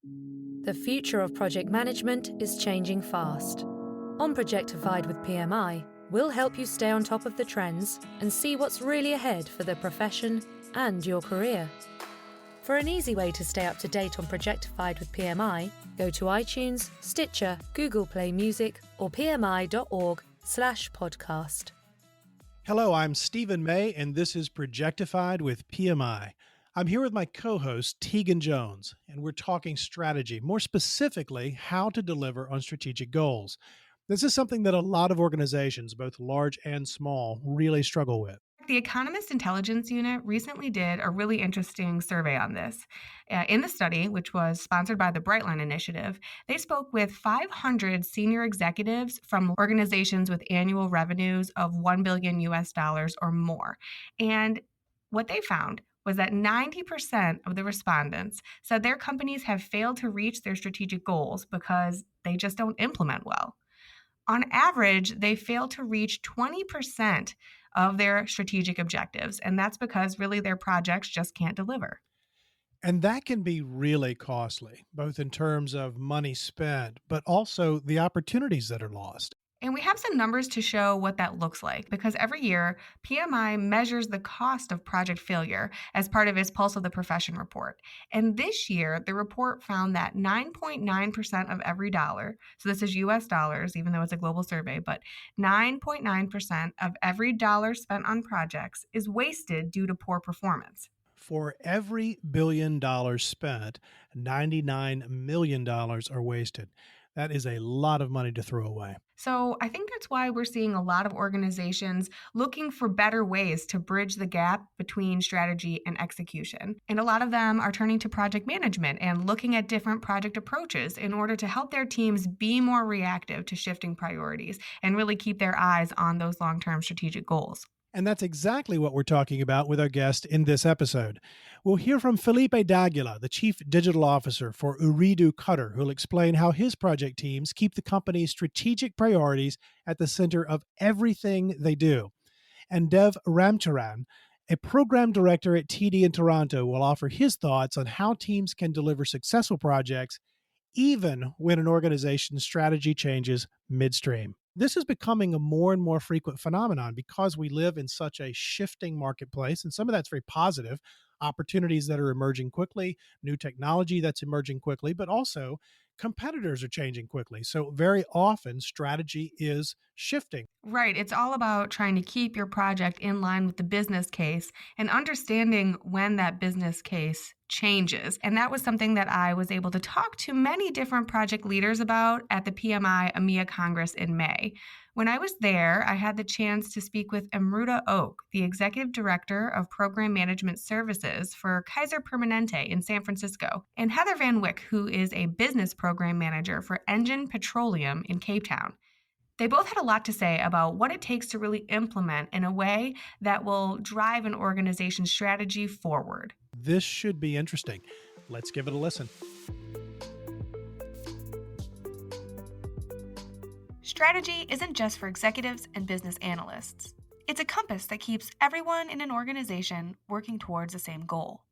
The future of project management is changing fast. On Projectified with PMI, we'll help you stay on top of the trends and see what's really ahead for the profession and your career. For an easy way to stay up to date on Projectified with PMI, go to iTunes, Stitcher, Google Play Music, or pmi.org/podcast. Hello, I'm Stephen May, and this is Projectified with PMI. I'm here with my co-host, Tegan Jones, and we're talking strategy, more specifically, how to deliver on strategic goals. This is something that a lot of organizations, both large and small, really struggle with. The Economist Intelligence Unit recently did a really interesting survey on this. In the study, which was sponsored by the Brightline Initiative, they spoke with 500 senior executives from organizations with annual revenues of $1 billion or more. And what they found was that 90% of the respondents said their companies have failed to reach their strategic goals because they just don't implement well. On average, they fail to reach 20% of their strategic objectives, and that's because really their projects just can't deliver. And that can be really costly, both in terms of money spent, but also the opportunities that are lost. And we have some numbers to show what that looks like because every year, PMI measures the cost of project failure as part of its Pulse of the Profession report. And this year, the report found that 9.9% of every dollar, so this is US dollars, even though it's a global survey, but 9.9% of every dollar spent on projects is wasted due to poor performance. For every $1 billion spent, $99 million are wasted. That is a lot of money to throw away. So I think that's why we're seeing a lot of organizations looking for better ways to bridge the gap between strategy and execution. And a lot of them are turning to project management and looking at different project approaches in order to help their teams be more reactive to shifting priorities and really keep their eyes on those long-term strategic goals. And that's exactly what we're talking about with our guest in this episode. We'll hear from Felipe Daguila, the Chief Digital Officer for Ooredoo Qatar, who'll explain how his project teams keep the company's strategic priorities at the center of everything they do. And Dev Ramcharan, a program director at TD in Toronto, will offer his thoughts on how teams can deliver successful projects even when an organization's strategy changes midstream. This is becoming a more and more frequent phenomenon because we live in such a shifting marketplace, and some of that's very positive. Opportunities that are emerging quickly, new technology that's emerging quickly, but also competitors are changing quickly. So very often strategy is shifting. Right. It's all about trying to keep your project in line with the business case and understanding when that business case changes. And that was something that I was able to talk to many different project leaders about at the PMI EMEA Congress in May. When I was there, I had the chance to speak with Amruta Oak, the Executive Director of Program Management Services for Kaiser Permanente in San Francisco, and Heather van Wyk, who is a Business Program Manager for Engen Petroleum in Cape Town. They both had a lot to say about what it takes to really implement in a way that will drive an organization's strategy forward. This should be interesting. Let's give it a listen. Strategy isn't just for executives and business analysts. It's a compass that keeps everyone in an organization working towards the same goal.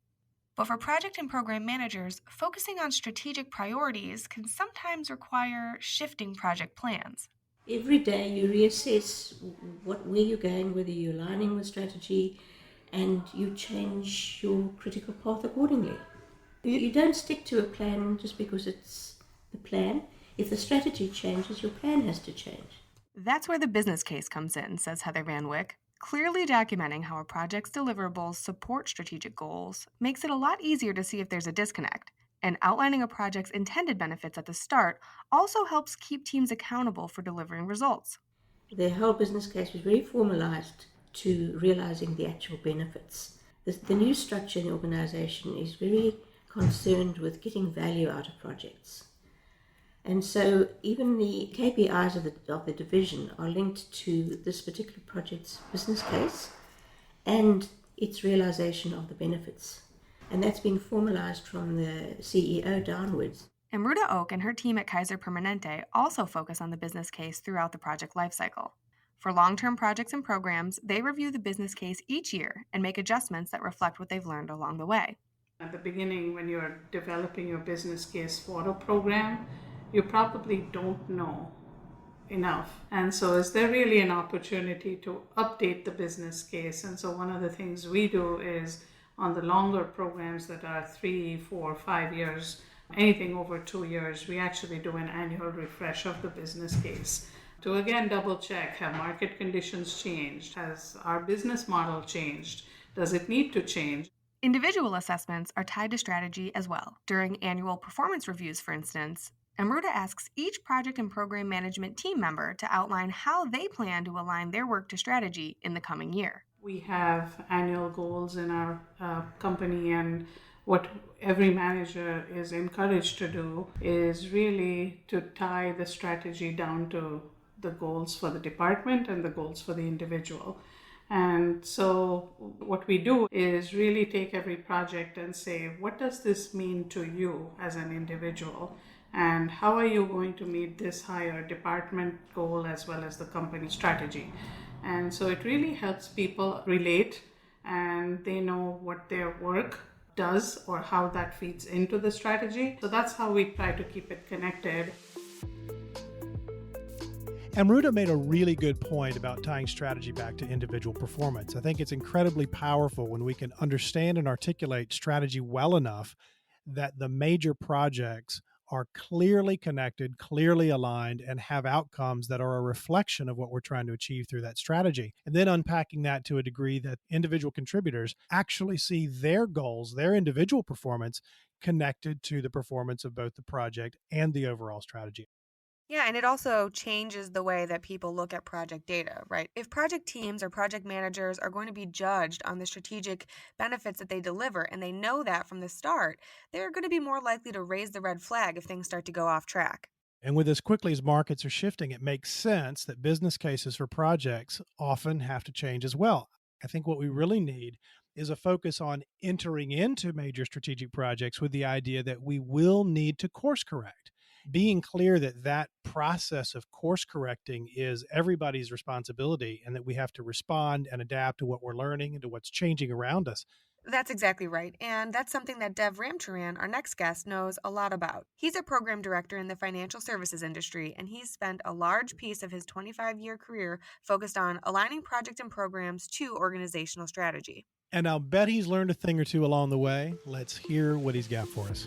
But for project and program managers, focusing on strategic priorities can sometimes require shifting project plans. Every day you reassess where you're going, whether you're aligning with strategy, and you change your critical path accordingly. You don't stick to a plan just because it's the plan. If the strategy changes, your plan has to change. That's where the business case comes in, says Heather van Wyk. Clearly documenting how a project's deliverables support strategic goals makes it a lot easier to see if there's a disconnect. And outlining a project's intended benefits at the start also helps keep teams accountable for delivering results. The whole business case was very formalized to realizing the actual benefits. The new structure in the organization is very concerned with getting value out of projects. And so even the KPIs of the division are linked to this particular project's business case and its realization of the benefits. And that's been formalized from the CEO downwards. Amruta Oak and her team at Kaiser Permanente also focus on the business case throughout the project lifecycle. For long-term projects and programs, they review the business case each year and make adjustments that reflect what they've learned along the way. At the beginning, when you're developing your business case for a program, you probably don't know enough. And so is there really an opportunity to update the business case? And so one of the things we do is on the longer programs that are 3, 4, 5 years, anything over 2 years, we actually do an annual refresh of the business case to again double check, have market conditions changed? Has our business model changed? Does it need to change? Individual assessments are tied to strategy as well. During annual performance reviews, for instance, Amruta asks each project and program management team member to outline how they plan to align their work to strategy in the coming year. We have annual goals in our company, and what every manager is encouraged to do is really to tie the strategy down to the goals for the department and the goals for the individual. And so what we do is really take every project and say, what does this mean to you as an individual? And how are you going to meet this higher department goal as well as the company strategy? And so it really helps people relate, and they know what their work does or how that feeds into the strategy. So that's how we try to keep it connected. Amruta made a really good point about tying strategy back to individual performance. I think it's incredibly powerful when we can understand and articulate strategy well enough that the major projects are clearly connected, clearly aligned, and have outcomes that are a reflection of what we're trying to achieve through that strategy. And then unpacking that to a degree that individual contributors actually see their goals, their individual performance, connected to the performance of both the project and the overall strategy. Yeah, and it also changes the way that people look at project data, right? If project teams or project managers are going to be judged on the strategic benefits that they deliver, and they know that from the start, they're going to be more likely to raise the red flag if things start to go off track. And with as quickly as markets are shifting, it makes sense that business cases for projects often have to change as well. I think what we really need is a focus on entering into major strategic projects with the idea that we will need to course correct. Being clear that that process of course correcting is everybody's responsibility and that we have to respond and adapt to what we're learning and to what's changing around us. That's exactly right. And that's something that Dev Ramcharan, our next guest, knows a lot about. He's a program director in the financial services industry, and he's spent a large piece of his 25-year career focused on aligning project and programs to organizational strategy. And I'll bet he's learned a thing or two along the way. Let's hear what he's got for us.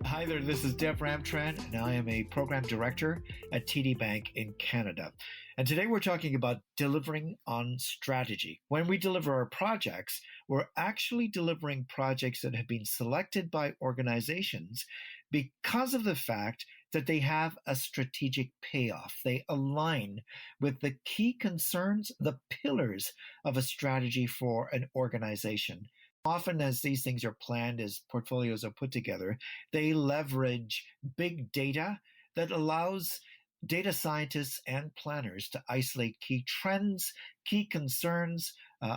Hi there, this is Dev Ramcharan, and I am a program director at TD Bank in Canada. And today we're talking about delivering on strategy. When we deliver our projects, we're actually delivering projects that have been selected by organizations because of the fact that they have a strategic payoff. They align with the key concerns, the pillars of a strategy for an organization. Often as these things are planned, as portfolios are put together, they leverage big data that allows data scientists and planners to isolate key trends, key concerns,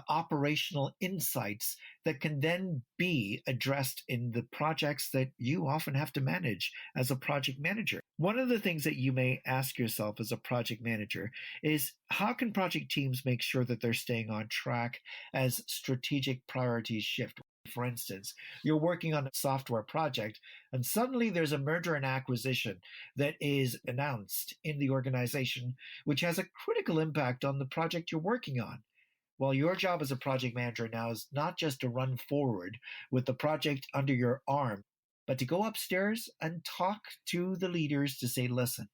operational insights that can then be addressed in the projects that you often have to manage as a project manager. One of the things that you may ask yourself as a project manager is, how can project teams make sure that they're staying on track as strategic priorities shift? For instance, you're working on a software project and suddenly there's a merger and acquisition that is announced in the organization, which has a critical impact on the project you're working on. Well, your job as a project manager now is not just to run forward with the project under your arm, but to go upstairs and talk to the leaders to say, listen,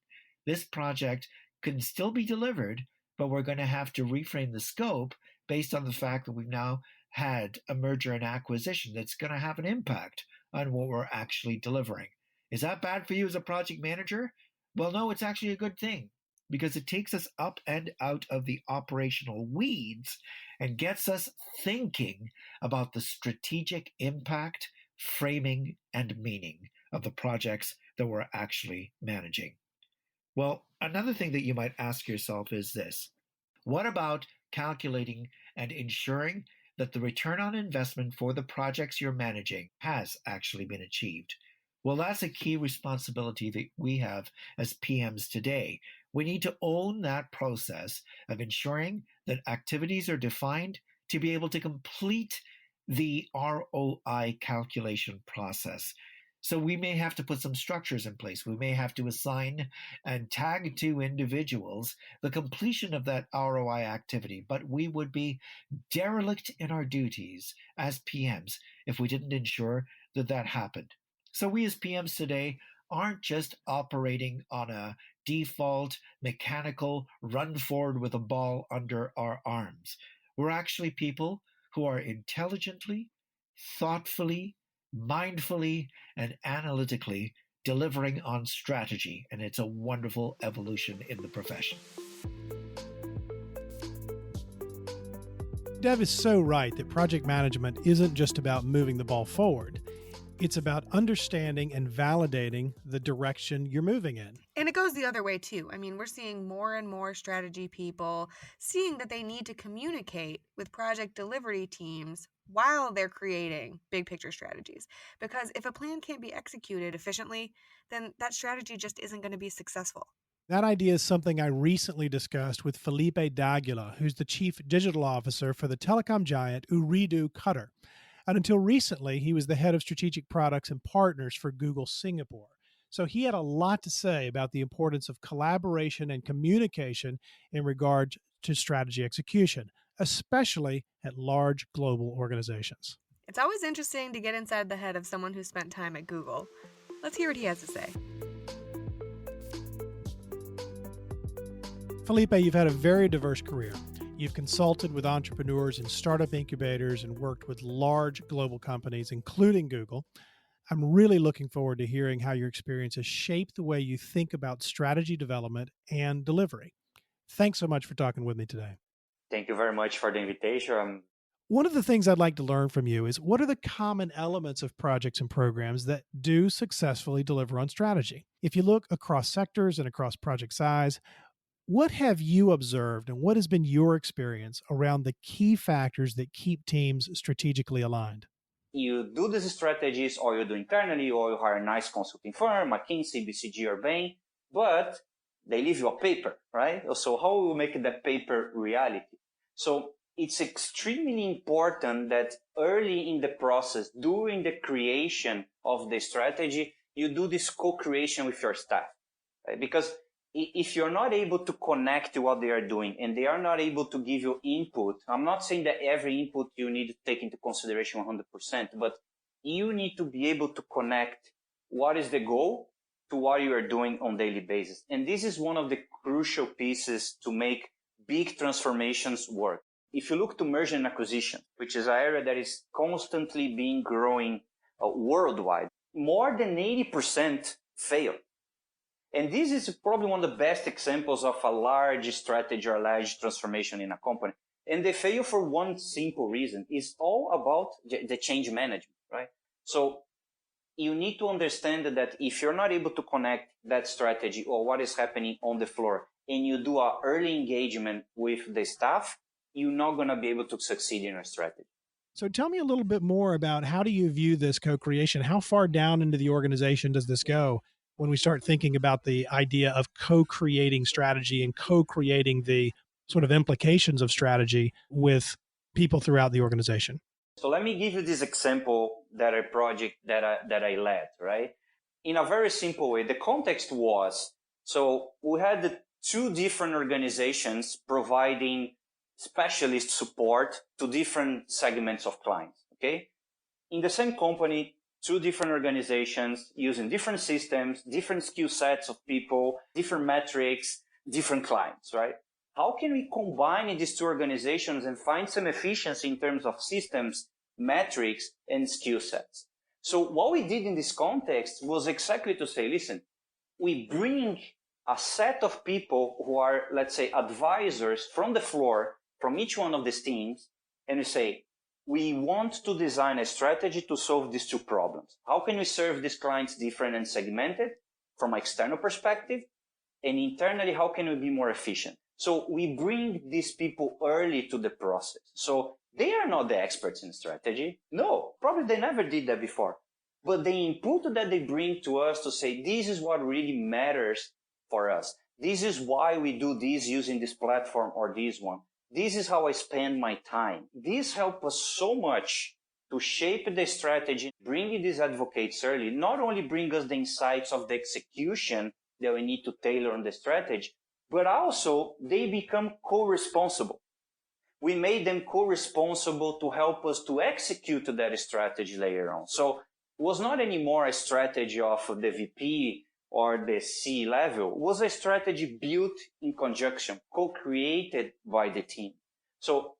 this project can still be delivered, but we're going to have to reframe the scope based on the fact that we've now had a merger and acquisition that's going to have an impact on what we're actually delivering. Is that bad for you as a project manager? Well, no, it's actually a good thing, because it takes us up and out of the operational weeds and gets us thinking about the strategic impact, framing, and meaning of the projects that we're actually managing. Well, another thing that you might ask yourself is this: what about calculating and ensuring that the return on investment for the projects you're managing has actually been achieved? Well, that's a key responsibility that we have as PMs today. We need to own that process of ensuring that activities are defined, to be able to complete the ROI calculation process. So we may have to put some structures in place. We may have to assign and tag to individuals the completion of that ROI activity, but we would be derelict in our duties as PMs if we didn't ensure that that happened. So we as PMs today aren't just operating on a default mechanical run forward with a ball under our arms. We're actually people who are intelligently, thoughtfully, mindfully, and analytically delivering on strategy, and it's a wonderful evolution in the profession. Dev is so right that project management isn't just about moving the ball forward. It's about understanding and validating the direction you're moving in. And it goes the other way too. I mean, we're seeing more and more strategy people seeing that they need to communicate with project delivery teams while they're creating big picture strategies. Because if a plan can't be executed efficiently, then that strategy just isn't going to be successful. That idea is something I recently discussed with Felipe Daguila, who's the chief digital officer for the telecom giant Ooredoo Qatar. And until recently, he was the head of strategic products and partners for Google Singapore. So he had a lot to say about the importance of collaboration and communication in regard to strategy execution, especially at large global organizations. It's always interesting to get inside the head of someone who spent time at Google. Let's hear what he has to say. Felipe, you've had a very diverse career. You've consulted with entrepreneurs and startup incubators and worked with large global companies, including Google. I'm really looking forward to hearing how your experience has shaped the way you think about strategy development and delivery. Thanks so much for talking with me today. Thank you very much for the invitation. One of the things I'd like to learn from you is, what are the common elements of projects and programs that do successfully deliver on strategy? If you look across sectors and across project size, what have you observed and what has been your experience around the key factors that keep teams strategically aligned? You do these strategies, or you do internally, or you hire a nice consulting firm, McKinsey, BCG, or Bain, but they leave you a paper, right? So how will you make that paper reality? So it's extremely important that early in the process, during the creation of the strategy, you do this co-creation with your staff, right? Because if you're not able to connect to what they are doing and they are not able to give you input, I'm not saying that every input you need to take into consideration 100%, but you need to be able to connect what is the goal to what you are doing on a daily basis. And this is one of the crucial pieces to make big transformations work. If you look to merger and acquisition, which is an area that is constantly being growing worldwide, more than 80% fail. And this is probably one of the best examples of a large strategy or a large transformation in a company. And they fail for one simple reason. It's all about the change management, right? So you need to understand that if you're not able to connect that strategy or what is happening on the floor, and you do an early engagement with the staff, you're not going to be able to succeed in your strategy. So tell me a little bit more about, how do you view this co-creation? How far down into the organization does this go when we start thinking about the idea of co-creating strategy and co-creating the sort of implications of strategy with people throughout the organization? So let me give you this example that a project that I led, right? In a very simple way, the context was, so we had two different organizations providing specialist support to different segments of clients, okay? In the same company, two different organizations using different systems, different skill sets of people, different metrics, different clients, right? How can we combine these two organizations and find some efficiency in terms of systems, metrics, and skill sets? So what we did in this context was exactly to say, listen, we bring a set of people who are, let's say, advisors from the floor, from each one of these teams, and we say, we want to design a strategy to solve these two problems. How can we serve these clients different and segmented from an external perspective? And internally, how can we be more efficient? So we bring these people early to the process. So they are not the experts in strategy. No, probably they never did that before. But the input that they bring to us to say, this is what really matters for us. This is why we do this using this platform or this one. This is how I spend my time. This helps us so much to shape the strategy, bringing these advocates early, not only bring us the insights of the execution that we need to tailor on the strategy, but also they become co-responsible. We made them co-responsible to help us to execute that strategy later on. So it was not anymore a strategy of the VP or the C level. It was a strategy built in conjunction, co-created by the team. So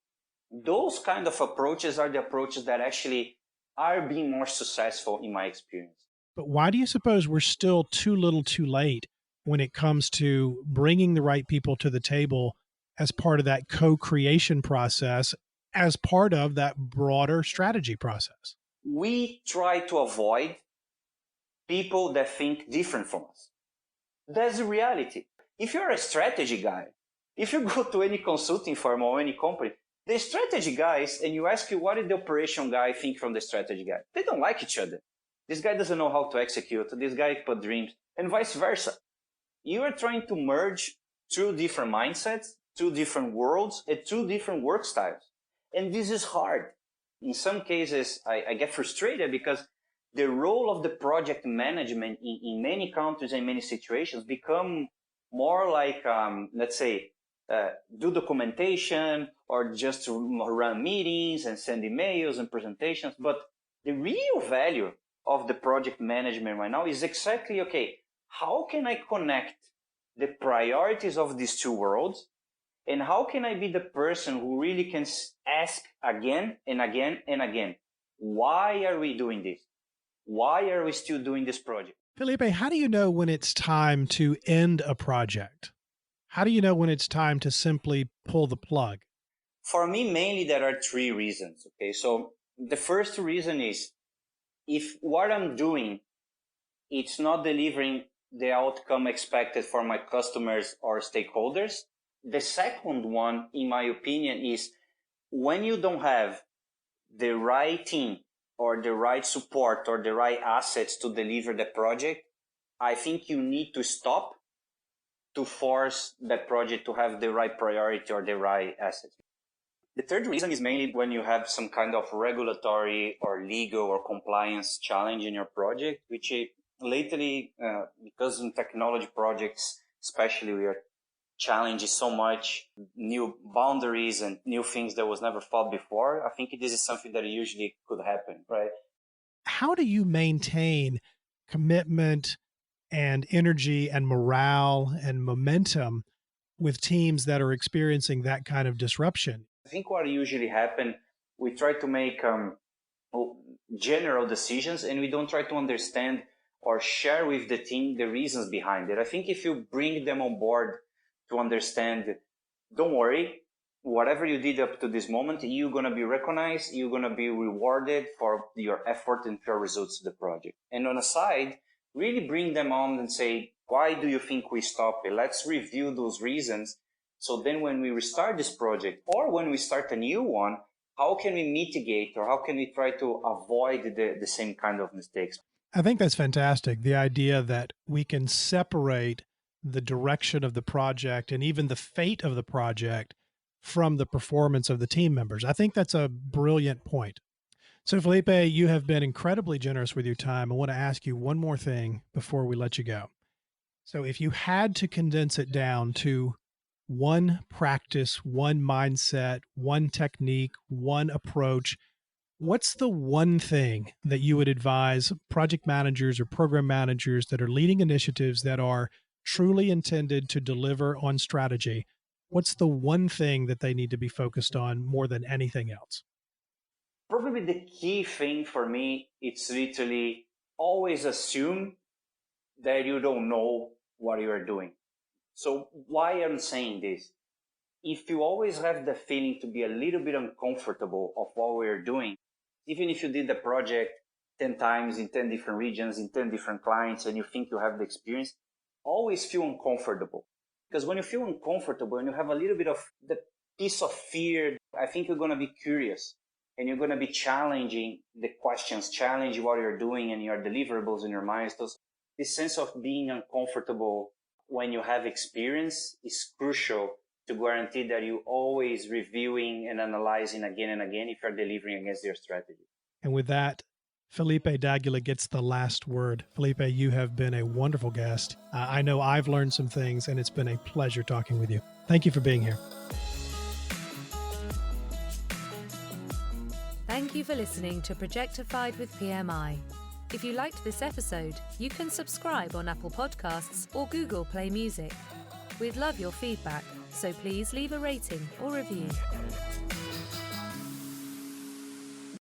those kind of approaches are the approaches that actually are being more successful in my experience. But why do you suppose we're still too little too late when it comes to bringing the right people to the table as part of that co-creation process, as part of that broader strategy process? We try to avoid people that think different from us. That's the reality. If you're a strategy guy, if you go to any consulting firm or any company, the strategy guys, and you ask you what did the operation guy think from the strategy guy, they don't like each other. This guy doesn't know how to execute. This guy put dreams, and vice versa. You are trying to merge two different mindsets, two different worlds, and two different work styles. And this is hard. In some cases, I get frustrated because the role of the project management in many countries and many situations become more like, let's say, do documentation or just run meetings and send emails and presentations. But the real value of the project management right now is exactly, okay, how can I connect the priorities of these two worlds? And how can I be the person who really can ask again and again and again, why are we doing this? Why are we still doing this project? Felipe, how do you know when it's time to end a project? How do you know when it's time to simply pull the plug? For me, mainly there are three reasons. Okay, so the first reason is if what I'm doing, it's not delivering the outcome expected for my customers or stakeholders. The second one, in my opinion, is when you don't have the right team or the right support or the right assets to deliver the project, I think you need to stop to force that project to have the right priority or the right assets. The third reason is mainly when you have some kind of regulatory or legal or compliance challenge in your project, which lately, because in technology projects, especially, we are challenging so much new boundaries and new things that was never thought before. I think this is something that usually could happen, right? How do you maintain commitment and energy and morale and momentum with teams that are experiencing that kind of disruption? I think what usually happens, we try to make general decisions and we don't try to understand or share with the team the reasons behind it. I think if you bring them on board to understand, don't worry, whatever you did up to this moment, you're going to be recognized, you're going to be rewarded for your effort and your results of the project. And on the side, really bring them on and say, why do you think we stopped it? Let's review those reasons. So then when we restart this project or when we start a new one, how can we mitigate or how can we try to avoid the same kind of mistakes? I think that's fantastic. The idea that we can separate the direction of the project and even the fate of the project from the performance of the team members. I think that's a brilliant point. So, Felipe, you have been incredibly generous with your time. I want to ask you one more thing before we let you go. So, if you had to condense it down to one practice, one mindset, one technique, one approach, what's the one thing that you would advise project managers or program managers that are leading initiatives that are truly intended to deliver on strategy? What's the one thing that they need to be focused on more than anything else? Probably the key thing for me, it's literally always assume that you don't know what you are doing. So why I'm saying this? If you always have the feeling to be a little bit uncomfortable of what we're doing, even if you did the project 10 times in 10 different regions, in 10 different clients, and you think you have the experience, always feel uncomfortable. Because when you feel uncomfortable and you have a little bit of the piece of fear, I think you're going to be curious and you're going to be challenging the questions, challenge what you're doing and your deliverables and your milestones. This sense of being uncomfortable when you have experience is crucial to guarantee that you always reviewing and analyzing again and again if you're delivering against your strategy. And with that, Felipe Daguila gets the last word. Felipe, you have been a wonderful guest. I know I've learned some things, and it's been a pleasure talking with you. Thank you for being here. Thank you for listening to Projectified with PMI. If you liked this episode, you can subscribe on Apple Podcasts or Google Play Music. We'd love your feedback, so please leave a rating or review.